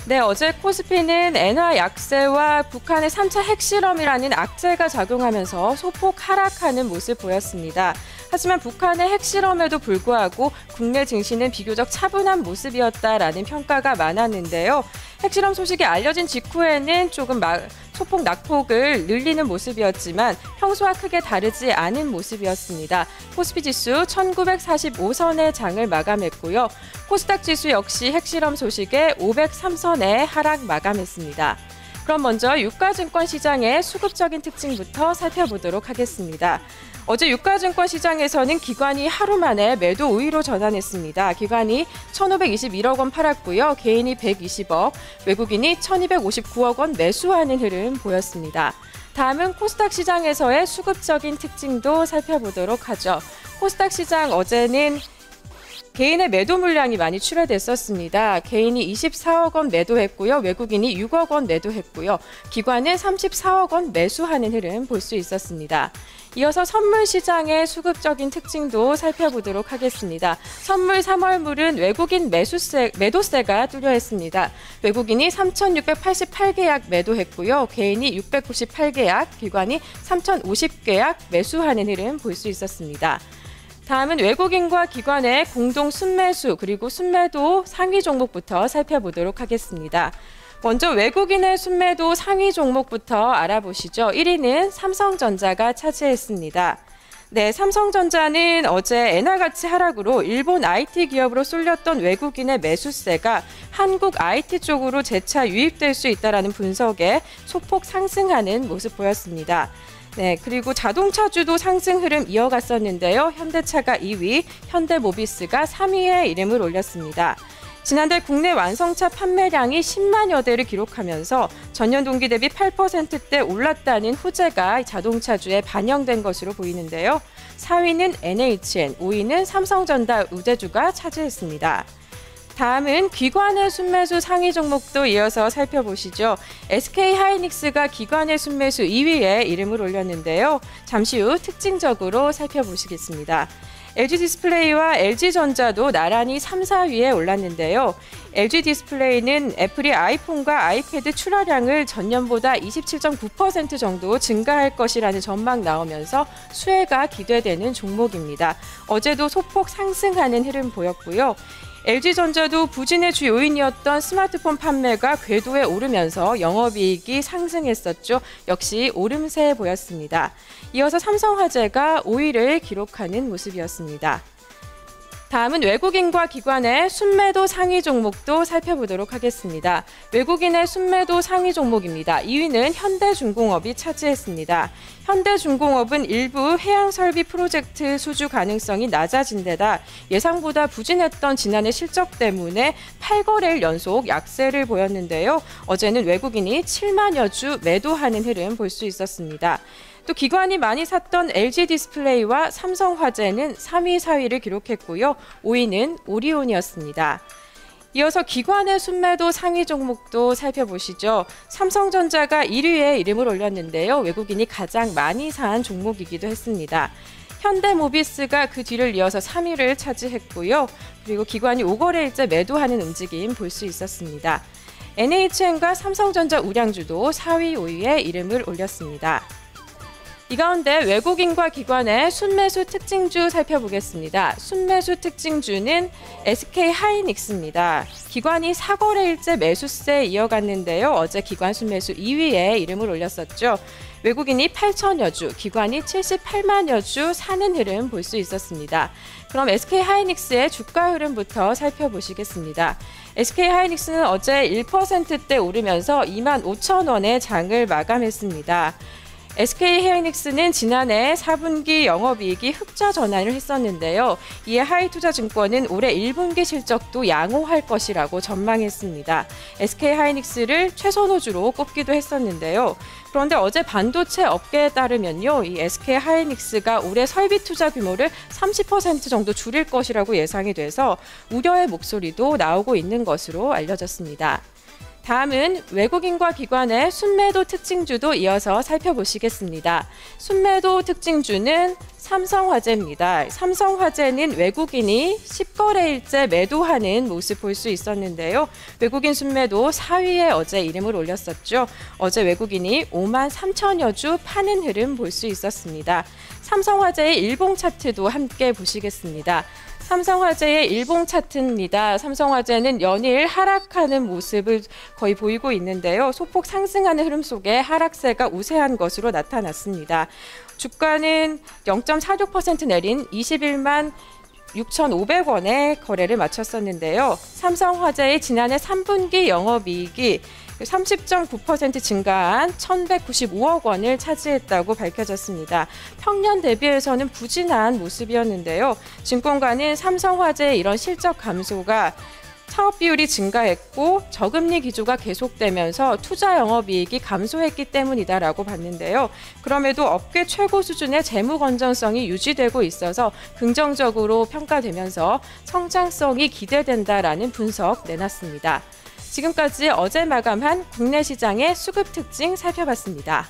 네, 어제 코스피는 엔화 약세와 북한의 3차 핵실험이라는 악재가 작용하면서 소폭 하락하는 모습 보였습니다. 하지만 북한의 핵실험에도 불구하고 국내 증시는 비교적 차분한 모습이었다라는 평가가 많았는데요. 핵실험 소식이 알려진 직후에는 조금 소폭 낙폭을 늘리는 모습이었지만 평소와 크게 다르지 않은 모습이었습니다. 코스피 지수 1945선의 장을 마감했고요. 코스닥 지수 역시 핵실험 소식에 503선에 하락 마감했습니다. 그럼 먼저 유가증권 시장의 수급적인 특징부터 살펴보도록 하겠습니다. 어제 유가증권 시장에서는 기관이 하루 만에 매도 우위로 전환했습니다. 기관이 1,521억 원 팔았고요. 개인이 120억, 외국인이 1,259억 원 매수하는 흐름 보였습니다. 다음은 코스닥 시장에서의 수급적인 특징도 살펴보도록 하죠. 코스닥 시장 어제는 개인의 매도 물량이 많이 출하됐었습니다. 개인이 24억 원 매도했고요. 외국인이 6억 원 매도했고요. 기관은 34억 원 매수하는 흐름 볼 수 있었습니다. 이어서 선물 시장의 수급적인 특징도 살펴보도록 하겠습니다. 선물 3월물은 외국인 매도세가 뚜렷했습니다. 외국인이 3,688계약 매도했고요. 개인이 698계약, 기관이 3,050계약 매수하는 흐름 볼 수 있었습니다. 다음은 외국인과 기관의 공동 순매수 그리고 순매도 상위 종목부터 살펴보도록 하겠습니다. 먼저 외국인의 순매도 상위 종목부터 알아보시죠. 1위는 삼성전자가 차지했습니다. 네, 삼성전자는 어제 엔화 가치 하락으로 일본 IT 기업으로 쏠렸던 외국인의 매수세가 한국 IT 쪽으로 재차 유입될 수 있다는 분석에 소폭 상승하는 모습 보였습니다. 네, 그리고 자동차주도 상승 흐름 이어갔었는데요. 현대차가 2위, 현대모비스가 3위에 이름을 올렸습니다. 지난달 국내 완성차 판매량이 10만여 대를 기록하면서 전년 동기 대비 8%대 올랐다는 호재가 자동차주에 반영된 것으로 보이는데요. 4위는 NHN, 5위는 삼성전자 우대주가 차지했습니다. 다음은 기관의 순매수 상위 종목도 이어서 살펴보시죠. SK하이닉스가 기관의 순매수 2위에 이름을 올렸는데요. 잠시 후 특징적으로 살펴보시겠습니다. LG디스플레이와 LG전자도 나란히 3, 4위에 올랐는데요. LG디스플레이는 애플이 아이폰과 아이패드 출하량을 전년보다 27.9% 정도 증가할 것이라는 전망 나오면서 수혜가 기대되는 종목입니다. 어제도 소폭 상승하는 흐름 보였고요. LG전자도 부진의 주 요인이었던 스마트폰 판매가 궤도에 오르면서 영업이익이 상승했었죠. 역시 오름세 보였습니다. 이어서 삼성화재가 5위를 기록하는 모습이었습니다. 다음은 외국인과 기관의 순매도 상위 종목도 살펴보도록 하겠습니다. 외국인의 순매도 상위 종목입니다. 2위는 현대중공업이 차지했습니다. 현대중공업은 일부 해양설비 프로젝트 수주 가능성이 낮아진 데다 예상보다 부진했던 지난해 실적 때문에 8거래일 연속 약세를 보였는데요. 어제는 외국인이 7만여 주 매도하는 흐름 볼 수 있었습니다. 또 기관이 많이 샀던 LG디스플레이와 삼성화재는 3위, 4위를 기록했고요. 5위는 오리온이었습니다. 이어서 기관의 순매도 상위 종목도 살펴보시죠. 삼성전자가 1위에 이름을 올렸는데요. 외국인이 가장 많이 산 종목이기도 했습니다. 현대모비스가 그 뒤를 이어서 3위를 차지했고요. 그리고 기관이 5거래일째 매도하는 움직임 볼 수 있었습니다. NHN과 삼성전자 우량주도 4위, 5위에 이름을 올렸습니다. 이 가운데 외국인과 기관의 순매수 특징주 살펴보겠습니다. 순매수 특징주는 SK하이닉스입니다. 기관이 4거래일째 매수세 이어갔는데요. 어제 기관 순매수 2위에 이름을 올렸었죠. 외국인이 8천여 주, 기관이 78만여 주 사는 흐름 볼 수 있었습니다. 그럼 SK하이닉스의 주가 흐름부터 살펴보시겠습니다. SK하이닉스는 어제 1%대 오르면서 25,000원의 장을 마감했습니다. SK하이닉스는 지난해 4분기 영업이익이 흑자 전환을 했었는데요. 이에 하이투자증권은 올해 1분기 실적도 양호할 것이라고 전망했습니다. SK하이닉스를 최선호주로 꼽기도 했었는데요. 그런데 어제 반도체 업계에 따르면요, 이 SK하이닉스가 올해 설비 투자 규모를 30% 정도 줄일 것이라고 예상이 돼서 우려의 목소리도 나오고 있는 것으로 알려졌습니다. 다음은 외국인과 기관의 순매도 특징주도 이어서 살펴보시겠습니다. 순매도 특징주는 삼성화재입니다. 삼성화재는 외국인이 10거래일째 매도하는 모습 볼 수 있었는데요. 외국인 순매도 4위에 어제 이름을 올렸었죠. 어제 외국인이 5만 3천여 주 파는 흐름 볼 수 있었습니다. 삼성화재의 일봉 차트도 함께 보시겠습니다. 삼성화재의 일봉 차트입니다. 삼성화재는 연일 하락하는 모습을 거의 보이고 있는데요. 소폭 상승하는 흐름 속에 하락세가 우세한 것으로 나타났습니다. 주가는 0.46% 내린 21만 6,500원에 거래를 마쳤었는데요. 삼성화재의 지난해 3분기 영업이익이 30.9% 증가한 1,195억 원을 차지했다고 밝혀졌습니다. 평년 대비해서는 부진한 모습이었는데요. 증권가는 삼성화재의 이런 실적 감소가 사업 비율이 증가했고 저금리 기조가 계속되면서 투자 영업이익이 감소했기 때문이다라고 봤는데요. 그럼에도 업계 최고 수준의 재무 건전성이 유지되고 있어서 긍정적으로 평가되면서 성장성이 기대된다라는 분석 내놨습니다. 지금까지 어제 마감한 국내 시장의 수급 특징 살펴봤습니다.